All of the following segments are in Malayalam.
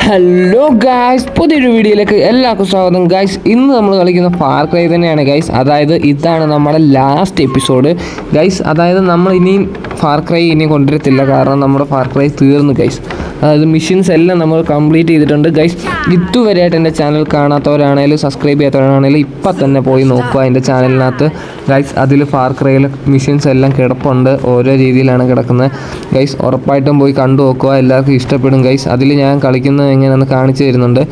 ഹലോ ഗായ്സ്, പുതിയൊരു വീഡിയോയിലേക്ക് എല്ലാവർക്കും സ്വാഗതം. ഗായ്സ്, ഇന്ന് നമ്മൾ കളിക്കുന്ന ഫാർ ക്രൈ തന്നെയാണ് ഗായ്സ്. അതായത് ഇതാണ് നമ്മുടെ ലാസ്റ്റ് എപ്പിസോഡ് ഗായ്സ്. അതായത് നമ്മൾ ഇനിയും ഫാർ ക്രൈ ഇനിയും കൊണ്ടുവരത്തില്ല, കാരണം നമ്മുടെ ഫാർ ക്രൈ തീർന്നു ഗായ്സ്. അതായത് മിഷൻസ് എല്ലാം നമ്മൾ കംപ്ലീറ്റ് ചെയ്തിട്ടുണ്ട് ഗൈസ്. ഇതുവരെയായിട്ട് എൻ്റെ ചാനൽ കാണാത്തവരാണെങ്കിലും സബ്സ്ക്രൈബ് ചെയ്യാത്തവരാണെങ്കിലും ഇപ്പം തന്നെ പോയി നോക്കുക എൻ്റെ ചാനലിനകത്ത് ഗൈസ്. അതിൽ ഫാർ ക്രൈയിലെ മിഷൻസ് എല്ലാം കിടപ്പുണ്ട്, ഓരോ രീതിയിലാണ് കിടക്കുന്നത് ഗൈസ്. ഉറപ്പായിട്ടും പോയി കണ്ടു നോക്കുക, എല്ലാവർക്കും ഇഷ്ടപ്പെടും ഗൈസ്. അതിൽ ഞാൻ കളിക്കുന്നത് എങ്ങനെയാണെന്ന് കാണിച്ചു തരുന്നുണ്ട്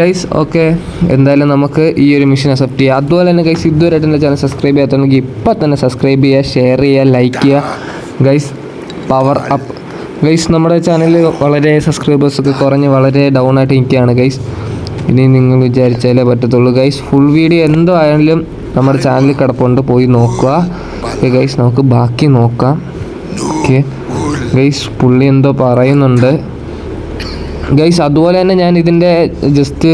ഗൈസ്. ഓക്കെ, എന്തായാലും നമുക്ക് ഈ ഒരു മിഷൻ അക്സെപ്റ്റ് ചെയ്യാം. അതുപോലെ തന്നെ ഗൈസ്, ഇതുവരെയായിട്ട് എൻ്റെ ചാനൽ സബ്സ്ക്രൈബ് ചെയ്യാത്തവർക്ക് ഇപ്പം തന്നെ സബ്സ്ക്രൈബ് ചെയ്യുക, ഷെയർ ചെയ്യുക, ലൈക്ക് ചെയ്യുക ഗൈസ്. Power up guys. നമ്മുടെ ചാനലിൽ വളരെ സബ്സ്ക്രൈബേഴ്സൊക്കെ കുറഞ്ഞ് വളരെ ഡൗൺ ആയിട്ട് നിൽക്കുകയാണ് ഗൈസ്. ഇനി നിങ്ങൾ വിചാരിച്ചാലേ പറ്റത്തുള്ളൂ ഗൈസ്. ഫുൾ വീഡിയോ എന്തോ ആയാലും നമ്മുടെ ചാനലിൽ കിടപ്പുണ്ട്, പോയി നോക്കുക. ഓക്കെ ഗൈസ്, നമുക്ക് ബാക്കി നോക്കാം. ഓക്കെ ഗൈസ്, പുള്ളി എന്തോ പറയുന്നുണ്ട് ഗൈസ്. അതുപോലെ തന്നെ ഞാൻ ഇതിൻ്റെ ജസ്റ്റ്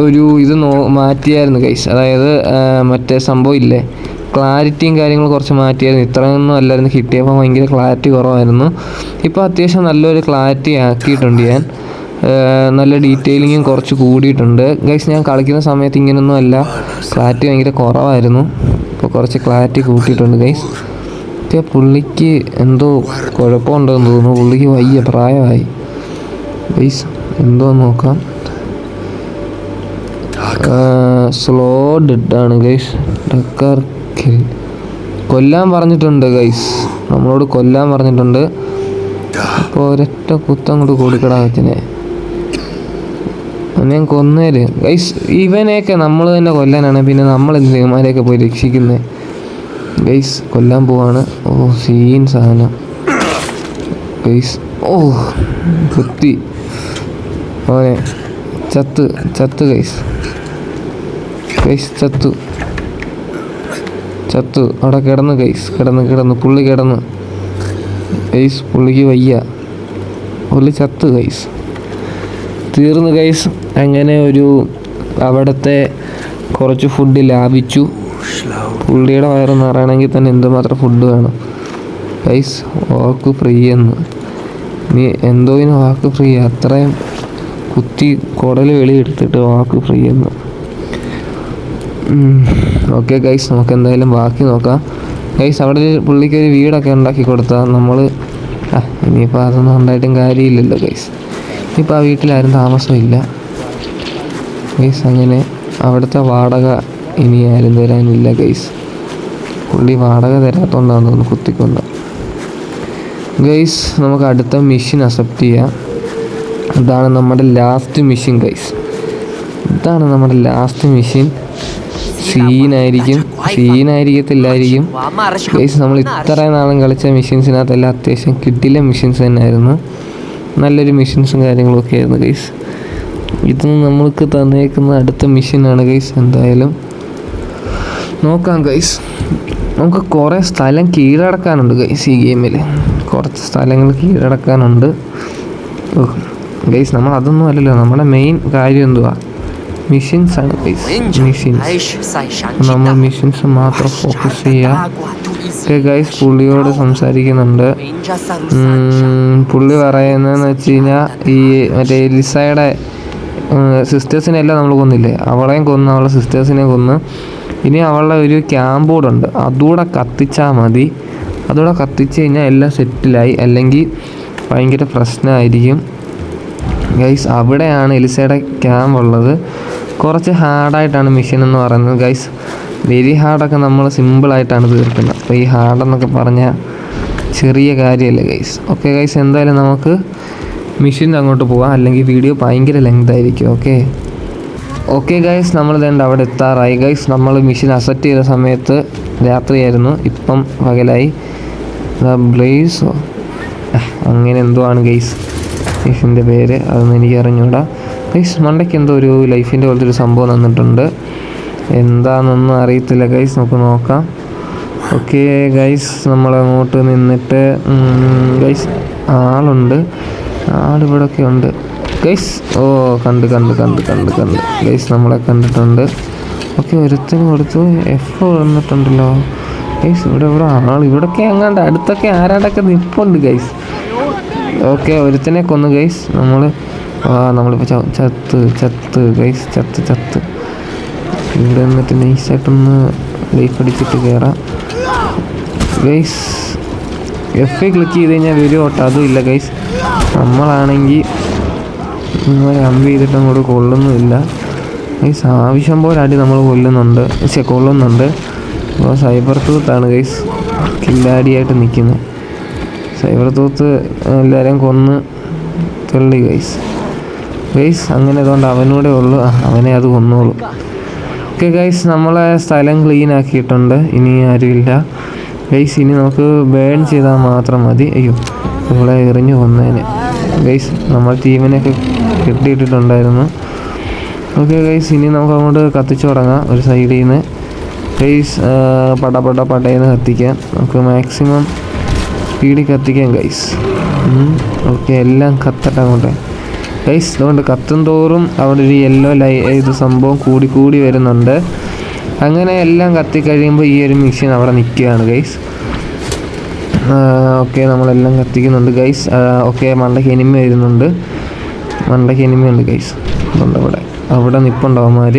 ഒരു ഇത് മാറ്റിയായിരുന്നു ഗൈസ്. അതായത് മറ്റേ സംഭവം ഇല്ലേ, ക്ലാരിറ്റിയും കാര്യങ്ങളും കുറച്ച് മാറ്റിയായിരുന്നു. ഇത്രയൊന്നും അല്ലായിരുന്നു കിട്ടിയപ്പോൾ ഭയങ്കര ക്ലാരിറ്റി കുറവായിരുന്നു. ഇപ്പോൾ അത്യാവശ്യം നല്ലൊരു ക്ലാരിറ്റി ആക്കിയിട്ടുണ്ട് ഞാൻ. നല്ല ഡീറ്റെയിലിങ്ങും കുറച്ച് കൂടിയിട്ടുണ്ട് ഗൈസ്. ഞാൻ കളിക്കുന്ന സമയത്ത് ഇങ്ങനെയൊന്നും അല്ല, ക്ലാരിറ്റി ഭയങ്കര കുറവായിരുന്നു. ഇപ്പോൾ കുറച്ച് ക്ലാരിറ്റി കൂട്ടിയിട്ടുണ്ട് ഗൈസ്. ഇപ്പോൾ പുള്ളിക്ക് എന്തോ കുഴപ്പമുണ്ടെന്ന് തോന്നുന്നു. പുള്ളിക്ക് വയ്യ, പ്രായമായി ഗൈസ്. എന്തോ നോക്കാം. Slow ഡെഡാണ് guys. ഡക്കർ കൊല്ലാൻ പറഞ്ഞിട്ടുണ്ട് ഗൈസ്, നമ്മളോട് കൊല്ലാൻ പറഞ്ഞിട്ടുണ്ട്. അപ്പോൾ ഒരൊറ്റ കുത്തം കൊണ്ട് കൊടുക്കടാ വെച്ചിനെ, ഞാൻ കൊന്നേര് ഗൈസ്. ഇവനെയൊക്കെ നമ്മൾ തന്നെ കൊല്ലാനാണ്, പിന്നെ നമ്മൾ ഇവന്മാരെയൊക്കെ പോയി രക്ഷിക്കുന്നത് ഗൈസ്. കൊല്ലാൻ പോവാണ്. ഓ സീൻ സാധനം ഗൈസ്. ഓ കുത്തി ഓനെ, ചത്ത് ഗൈസ്. ഗൈസ് ചത്തു അവിടെ കിടന്ന് ഗൈസ്. കിടന്ന് പുള്ളി കിടന്ന് ഗൈസ്. പുള്ളിക്ക് വയ്യ, പുള്ളി ചത്ത് ഗൈസ്. തീർന്നു ഗൈസ്. അങ്ങനെ ഒരു അവിടുത്തെ കുറച്ച് ഫുഡ് ലാഭിച്ചു. പുള്ളിയുടെ വയറ് നിറയണമെങ്കിൽ തന്നെ എന്തുമാത്രം ഫുഡ് വേണം ഗൈസ്. വാക്ക് ഫ്രീ എന്ന് നീ എന്തോയിന് വാക്ക് ഫ്രീ, അത്രയും കുത്തി കുടൽ വെളിയെടുത്തിട്ട് വാക്ക് ഫ്രീ എന്ന്. ഓക്കെ ഗൈസ്, നമുക്ക് എന്തായാലും ബാക്കി നോക്കാം ഗൈസ്. അവിടെ ഒരു പുള്ളിക്കൊരു വീടൊക്കെ ഉണ്ടാക്കി കൊടുത്താൽ നമ്മൾ ഇനിയിപ്പോൾ അതൊന്നും ഉണ്ടായിട്ടും കാര്യമില്ലല്ലോ ഗൈസ്. ഇനിയിപ്പോൾ ആ വീട്ടിലാരും താമസമില്ല ഗൈസ്. അങ്ങനെ അവിടുത്തെ വാടക ഇനി ആരും തരാനില്ല ഗൈസ്. പുള്ളി വാടക തരാത്തോണ്ടാന്ന് തോന്നുന്നു കുത്തിക്കൊണ്ട് ഗൈസ്. നമുക്ക് അടുത്ത മിഷൻ അക്സെപ്റ്റ് ചെയ്യാം. ഇതാണ് നമ്മുടെ ലാസ്റ്റ് മിഷൻ ഗൈസ്. ഇതാണ് നമ്മുടെ ലാസ്റ്റ് മിഷൻ. സീനായിരിക്കത്തില്ലായിരിക്കും ഗൈസ്. നമ്മൾ ഇത്രയും നാളും കളിച്ച മിഷൻസിനകത്തെല്ലാം അത്യാവശ്യം കിട്ടില്ല മിഷൻസ് തന്നെയായിരുന്നു. നല്ലൊരു മിഷൻസും കാര്യങ്ങളും ഒക്കെ ആയിരുന്നു ഗൈസ്. ഇത് നമ്മൾക്ക് തന്നേക്കുന്ന അടുത്ത മിഷനാണ് ഗൈസ്. എന്തായാലും നോക്കാം ഗൈസ്. നമുക്ക് കുറേ സ്ഥലം കീഴടക്കാനുണ്ട് ഗൈസ്. ഈ ഗെയിമിൽ കുറച്ച് സ്ഥലങ്ങൾ കീഴടക്കാനുണ്ട് ഗൈസ്. നമ്മൾ അതൊന്നും അല്ലല്ലോ, നമ്മുടെ മെയിൻ കാര്യം എന്തുവാ, മിഷൻസ് ആണ് ഗൈസ്. നമ്മൾ മിഷൻസ് മാത്രം ഫോക്കസ് ചെയ്യുക. ഓക്കെ ഗൈസ്, പുള്ളിയോട് സംസാരിക്കുന്നുണ്ട്. പുള്ളി പറയുന്നതെന്ന് വെച്ച് കഴിഞ്ഞാൽ ഈ മറ്റേ എലിസയുടെ സിസ്റ്റേഴ്സിനെല്ലാം നമ്മൾ കൊന്നില്ലേ, അവളെയും കൊന്ന്, അവളുടെ സിസ്റ്റേഴ്സിനെ കൊന്ന്. ഇനി അവളുടെ ഒരു ക്യാമ്പ് കൂടെ ഉണ്ട്, അതുകൂടെ കത്തിച്ചാൽ മതി. അതുകൂടെ കത്തിച്ച് കഴിഞ്ഞാൽ എല്ലാം സെറ്റിലായി, അല്ലെങ്കിൽ ഭയങ്കര പ്രശ്നമായിരിക്കും ഗൈസ്. അവിടെയാണ് എലിസയുടെ ക്യാമ്പ് ഉള്ളത്. കുറച്ച് ഹാർഡായിട്ടാണ് മിഷൻ എന്ന് പറയുന്നത് ഗൈസ്. വെരി ഹാർഡൊക്കെ നമ്മൾ സിമ്പിളായിട്ടാണ് തീർക്കുന്നത്. അപ്പോൾ ഈ ഹാർഡെന്നൊക്കെ പറഞ്ഞാൽ ചെറിയ കാര്യമല്ലേ ഗൈസ്. ഓക്കെ ഗൈസ്, എന്തായാലും നമുക്ക് മിഷീൻ്റെ അങ്ങോട്ട് പോവാം, അല്ലെങ്കിൽ വീഡിയോ ഭയങ്കര ലെങ്ത് ആയിരിക്കും. ഓക്കെ ഗൈസ്, നമ്മൾ ഇതേണ്ട അവിടെ എത്താറായി ഗൈസ്. നമ്മൾ മിഷൻ അക്സെപ്റ്റ് ചെയ്ത സമയത്ത് രാത്രിയായിരുന്നു, ഇപ്പം പകലായി. ബ്ലേസോ അങ്ങനെ എന്തോ ആണ് ഗൈസ് മിഷൻ്റെ പേര്, അതൊന്നും എനിക്ക് അറിഞ്ഞൂടാ ഗൈസ്. മണ്ടയ്ക്ക് എന്തോ ഒരു ലൈഫിൻ്റെ പോലത്തെ ഒരു സംഭവം തന്നിട്ടുണ്ട്, എന്താണെന്നൊന്നും അറിയത്തില്ല ഗൈസ്. നമുക്ക് നോക്കാം. ഓക്കെ ഗൈസ്, നമ്മളങ്ങോട്ട് നിന്നിട്ട് ഗൈസ് ആളുണ്ട്, ആളിവിടെയൊക്കെ ഉണ്ട് ഗൈസ്. ഓ കണ്ട് ഗൈസ്, നമ്മളെ കണ്ടിട്ടുണ്ട്. ഓക്കെ, ഒരുത്തിന് കൊടുത്തു എഫ് വന്നിട്ടുണ്ടല്ലോ ഗൈസ്. ഇവിടെ ഇവിടെയൊക്കെ എങ്ങാണ്ട് അടുത്തൊക്കെ ആരാണ്ടൊക്കെ നിൽപ്പുണ്ട് ഗൈസ്. ഓക്കെ, ഒരുത്തനെ കൊന്നു ഗൈസ്. നമ്മൾ നമ്മളിപ്പോൾ ചത്ത് ഗൈസ്, ചത്ത്. ഇവിടെ നിന്നിട്ട് നൈസായിട്ടൊന്ന് ലൈഫ് അടിച്ചിട്ട് കയറാം ഗൈസ്. എഫ് ക്ലിക്ക് ചെയ്ത് കഴിഞ്ഞാൽ വരും ഓട്ടോ, അതും ഇല്ല ഗൈസ്. നമ്മളാണെങ്കിൽ ഇങ്ങനെ അമ്പ് ചെയ്തിട്ട് അങ്ങോട്ട് കൊള്ളുന്നുമില്ല ഗൈസ്. ആവശ്യം പോലെ അടി നമ്മൾ കൊള്ളുന്നുണ്ട്. അപ്പോൾ സൈബർ ടൂത്താണ് ഗൈസ് കില്ലാടിയായിട്ട് നിൽക്കുന്നത്. സൈബർ ടൂത്ത് എല്ലാവരെയും കൊന്ന് തള്ളി ഗൈസ്. അങ്ങനെ അതുകൊണ്ട് അവനൂടെ ഉള്ളു, അവനെ അത് കൊന്നോളൂ. ഓക്കെ ഗൈസ്, നമ്മളെ സ്ഥലം ക്ലീൻ ആക്കിയിട്ടുണ്ട്. ഇനി ആരുമില്ല ഗൈസ്. ഇനി നമുക്ക് ബേൺ ചെയ്താൽ മാത്രം മതി. അയ്യോ, നമ്മളെ എറിഞ്ഞു കൊന്നതിന് ഗൈസ്. നമ്മൾ ടീമിനെയൊക്കെ കെട്ടിയിട്ടിട്ടുണ്ടായിരുന്നു. ഓക്കെ ഗൈസ്, ഇനി നമുക്ക് അങ്ങോട്ട് കത്തിച്ചു തുടങ്ങാം ഒരു സൈഡിൽ നിന്ന് ഗൈസ്. പടയെന്ന് കത്തിക്കാം. നമുക്ക് മാക്സിമം സ്പീഡിൽ കത്തിക്കാം ഗൈസ്. ഓക്കെ, എല്ലാം കത്തട്ടെ അങ്ങോട്ടെ ഗൈസ്. അതുകൊണ്ട് കത്തും തോറും അവിടെ ഒരു യെല്ലോ ഇത് സംഭവം കൂടി വരുന്നുണ്ട്. അങ്ങനെ എല്ലാം കത്തിക്കഴിയുമ്പോൾ ഈ ഒരു മെഷീൻ അവിടെ നിൽക്കുകയാണ് ഗൈസ്. ഓക്കെ, നമ്മളെല്ലാം കത്തിക്കുന്നുണ്ട് ഗൈസ്. ഓക്കെ, മണ്ടയ്ക്ക് എനിമി വരുന്നുണ്ട്. ഉണ്ട് ഗൈസ്. അതുകൊണ്ട് അവിടെ നിൽപ്പുണ്ടാവന്മാർ.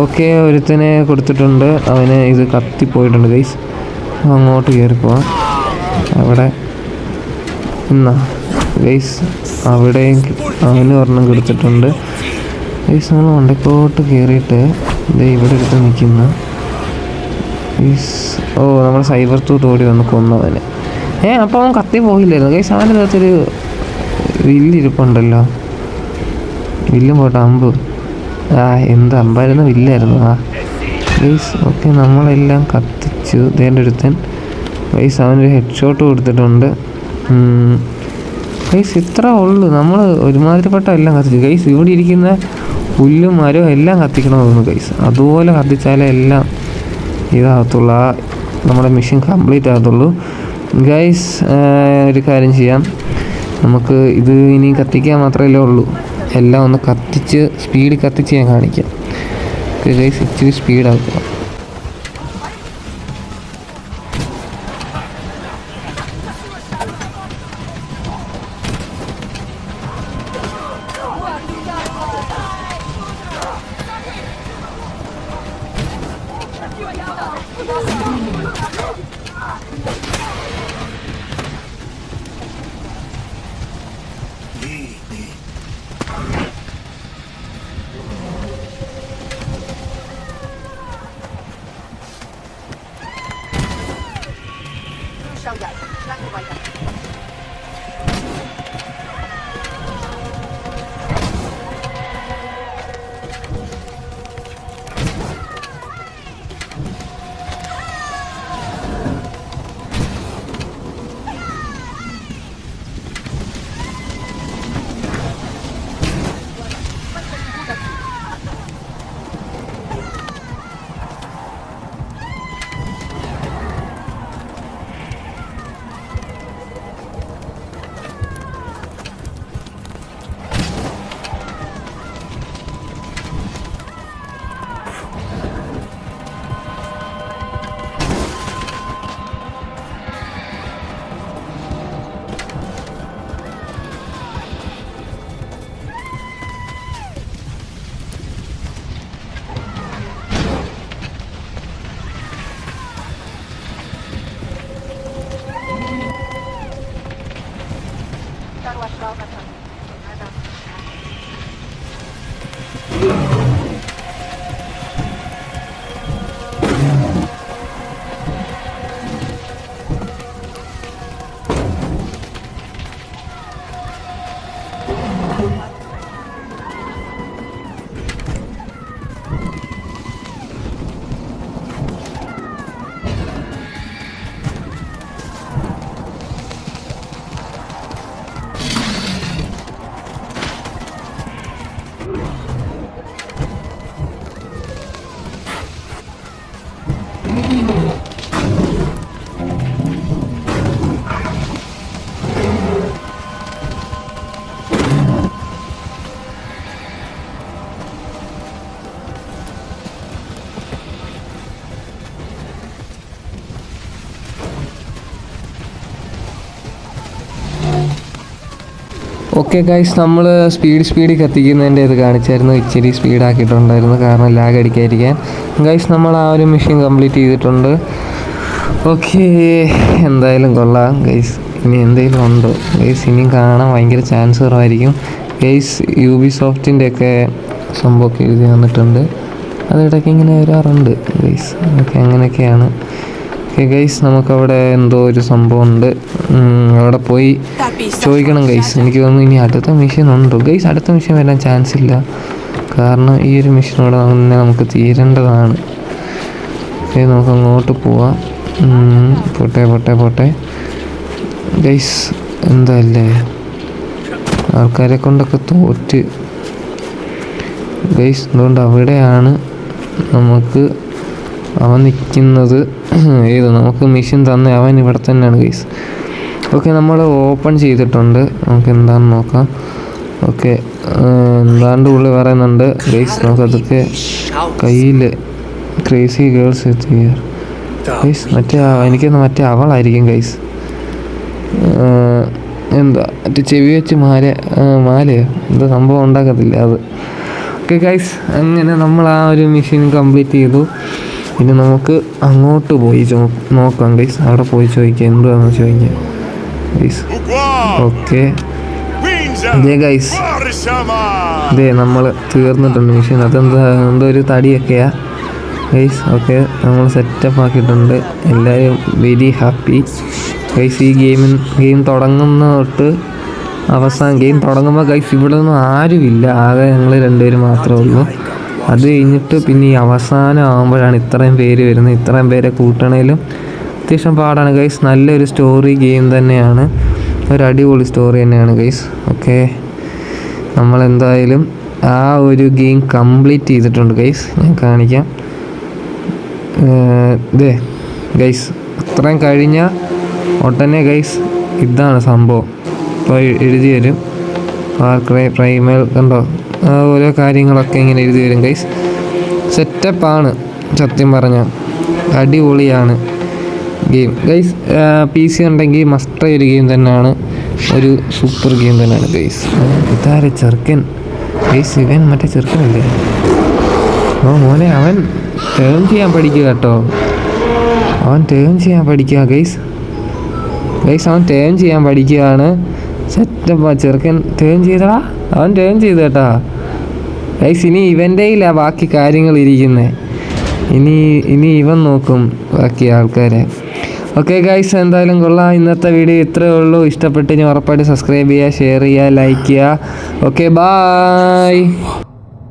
ഓക്കെ, ഒരുത്തനെ കൊടുത്തിട്ടുണ്ട്. അവന് ഇത് കത്തിപ്പോയിട്ടുണ്ട് ഗൈസ്. അങ്ങോട്ട് കയറിപ്പോവാം. അവിടെ ഗൈസ്, അവിടെയും അവന് ഒരെണ്ണം കൊടുത്തിട്ടുണ്ട് ഗൈസ്. നമ്മൾ മണ്ടക്കോട്ട് കയറിയിട്ട് ഇവിടെ എടുത്ത് നിൽക്കുന്ന ഗൈസ്. നമ്മുടെ സൈബർ ടൂത്ത് ഓടി വന്ന് കൊന്നവനെ. അപ്പോൾ അവൻ കത്തി പോയില്ലായിരുന്നു ഗൈസ്. അവൻ്റെ അകത്തൊരു വില്ലിരിപ്പുണ്ടല്ലോ. വില്ലും പോട്ടെ, അമ്പ്. എന്ത് അമ്പായിരുന്നു, വില്ലായിരുന്നു ഗൈസ്. ഓക്കെ, നമ്മളെല്ലാം കത്തിച്ചു. ദേൻ്റെ ഒരുത്തൻ ഗൈസ്, അവനൊരു ഹെഡ് ഷോട്ട് കൊടുത്തിട്ടുണ്ട് ഗൈസ്. ഇത്ര ഉള്ളു. നമ്മൾ ഒരുമാതിരിപ്പെട്ട എല്ലാം കത്തിച്ചു ഗൈസ്. ഇവിടെ ഇരിക്കുന്ന പുല്ലും മരവും എല്ലാം കത്തിക്കണമെന്ന് തോന്നുന്നു ഗൈസ്. അതുപോലെ കത്തിച്ചാലേ എല്ലാം ഇതാകത്തുള്ളൂ, നമ്മുടെ മെഷീൻ കംപ്ലീറ്റ് ആകത്തുള്ളൂ ഗൈസ്. ഒരു കാര്യം ചെയ്യാം, നമുക്ക് ഇത് ഇനി കത്തിക്കാൻ മാത്രമല്ലേ ഉള്ളൂ. എല്ലാം ഒന്ന് കത്തിച്ച് സ്പീഡ് കത്തിച്ച് ഞാൻ കാണിക്കാം ഗൈസ്. ഇച്ചിരി സ്പീഡാക്കുക. ഓക്കെ ഗൈസ്, നമ്മൾ സ്പീഡ് കത്തിക്കുന്നതിൻ്റെ ഇത് കാണിച്ചായിരുന്നു. ഇച്ചിരി സ്പീഡാക്കിയിട്ടുണ്ടായിരുന്നു കാരണം ലാഗ് അടിക്കാതിരിക്കാൻ. ഗൈസ് നമ്മൾ ആ ഒരു മിഷൻ കംപ്ലീറ്റ് ചെയ്തിട്ടുണ്ട്. ഓക്കെ, എന്തായാലും കൊള്ളാം ഗൈസ്. ഇനി എന്തെങ്കിലും ഉണ്ടോ ഗൈസ്? ഇനിയും കാണാൻ ഭയങ്കര ചാൻസ് കുറവായിരിക്കും ഗൈസ്. യൂബിസോഫ്റ്റിൻ്റെയൊക്കെ സംഭവമൊക്കെ എഴുതി വന്നിട്ടുണ്ട്, അതിടയ്ക്ക് ഇങ്ങനെ വരാറുണ്ട് ഗൈസ്. ഓക്കെ, അങ്ങനെയൊക്കെയാണ്. ഓക്കെ ഗൈസ്, നമുക്കവിടെ എന്തോ ഒരു സംഭവം ഉണ്ട്, അവിടെ പോയി ചോദിക്കണം ഗൈസ്. എനിക്ക് തോന്നുന്നു ഇനി അടുത്ത മിഷൻ ഉണ്ടോ ഗൈസ്? അടുത്ത മിഷൻ വരാൻ ചാൻസ് ഇല്ല, കാരണം ഈ ഒരു മിഷനോടെ തന്നെ നമുക്ക് തീരേണ്ടതാണ്. ഓക്കെ, നമുക്ക് അങ്ങോട്ട് പോവാം. പോട്ടെ ഗൈസ്. എന്തല്ലേ, ആൾക്കാരെ കൊണ്ടൊക്കെ തോറ്റ് ഗൈസ്. അതുകൊണ്ട് അവിടെയാണ് നമുക്ക് അവൻ നിൽക്കുന്നത്. ഏത് നമുക്ക് മിഷൻ തന്നെ അവൻ ഇവിടെ തന്നെയാണ് ഗൈസ്. ഓക്കെ, നമ്മൾ ഓപ്പൺ ചെയ്തിട്ടുണ്ട്, നമുക്ക് എന്താണെന്ന് നോക്കാം. ഓക്കെ, എന്താണ്ട് ഉള്ളിൽ പറയുന്നുണ്ട് ഗൈസ്. നമുക്കതൊക്കെ കയ്യിൽ ക്രേസി ഗേൾസ് എത്തിയർ ഗൈസ്. എനിക്കൊന്ന് മറ്റേ അവളായിരിക്കും ഗൈസ്. എന്താ മറ്റേ ചെവി വെച്ച് മാലയോ എന്താ സംഭവം ഉണ്ടാക്കത്തില്ല അത്. ഓക്കെ ഗൈസ്, അങ്ങനെ നമ്മൾ ആ ഒരു മിഷൻ കംപ്ലീറ്റ് ചെയ്തു. ഇനി നമുക്ക് അങ്ങോട്ട് പോയി നോക്കാം ഗൈസ്. അവിടെ പോയി ചോദിക്കാം എന്താണെന്ന് ചോദിക്കാം ഗൈസ്. ഓക്കെ, ഇതേ ഗൈസ്, ഇതേ നമ്മൾ തീർന്നിട്ടുണ്ട് മിഷൻ. എന്തോ ഒരു തടിയൊക്കെയാ ഗൈസ്. ഓക്കെ, നമ്മൾ സെറ്റപ്പ് ആക്കിയിട്ടുണ്ട്. എല്ലാവരും വെരി ഹാപ്പി ഗൈസ്. ഈ ഗെയിം തുടങ്ങുന്ന തൊട്ട് ഗെയിം തുടങ്ങുമ്പോൾ ഗൈസ് ഇവിടെ ഒന്നും ആരുമില്ല, ആകെ ഞങ്ങൾ രണ്ടുപേരും മാത്രമേ ഉള്ളൂ. അത് കഴിഞ്ഞിട്ട് പിന്നെ ഈ അവസാനം ആകുമ്പോഴാണ് ഇത്രയും പേര് വരുന്നത്. ഇത്രയും പേരെ കൂട്ടണേലും അത്യാവശ്യം പാടാണ് ഗൈസ്. നല്ലൊരു സ്റ്റോറി ഗെയിം തന്നെയാണ്, ഒരു അടിപൊളി സ്റ്റോറി തന്നെയാണ് ഗൈസ്. ഓക്കെ, നമ്മളെന്തായാലും ആ ഒരു ഗെയിം കംപ്ലീറ്റ് ചെയ്തിട്ടുണ്ട് ഗൈസ്. ഞാൻ കാണിക്കാം. ഇതേ ഗൈസ്, അത്രയും കഴിഞ്ഞ ഉടനെ ഗൈസ് ഇതാണ് സംഭവം. ഇപ്പോൾ എഴുതി വരും ഫാർ ക്രൈ പ്രൈമൽ, കണ്ടോ? ഓരോ കാര്യങ്ങളൊക്കെ ഇങ്ങനെ എഴുതി വരും ഗൈസ്. സെറ്റപ്പാണ് സത്യം പറഞ്ഞാൽ, അടിപൊളിയാണ് ഗെയിം ഗൈസ്. PC ഉണ്ടെങ്കിൽ മസ്റ്റായ ഒരു ഗെയിം തന്നെയാണ്, ഒരു സൂപ്പർ ഗെയിം തന്നെയാണ് ഗൈസ്. ഇതാരെ ചെറുക്കൻ ഗൈസ്? ഇവൻ മറ്റേ ചെറുക്കനല്ലേ? മോനെ, അവൻ ടേൺ ചെയ്യാൻ പഠിക്കുക കേട്ടോ. അവൻ ടേൺ ചെയ്യാൻ പഠിക്കുക ഗൈസ്. അവൻ ടേൺ ചെയ്യാൻ പഠിക്കുകയാണ്. സെറ്റപ്പാ ചെറുക്കൻ. ടേൺ ചെയ്തടാ, അവൻ ടേൺ ചെയ്തു കേട്ടാ ഗൈസ്. ഇനി ഇവൻ്റെ കയ്യിലാ ബാക്കി കാര്യങ്ങൾ ഇരിക്കുന്നത്. ഇനി ഇവൻ നോക്കും ബാക്കി ആൾക്കാരെ. ഓക്കെ ഗൈസ്, എന്തായാലും കൊള്ളാം. ഇന്നത്തെ വീഡിയോ ഇത്രയേ ഉള്ളൂ. ഇഷ്ടപ്പെട്ട് ഇനി ഉറപ്പായിട്ട് സബ്സ്ക്രൈബ് ചെയ്യുക, ഷെയർ ചെയ്യുക, ലൈക്ക് ചെയ്യുക. Okay, bye.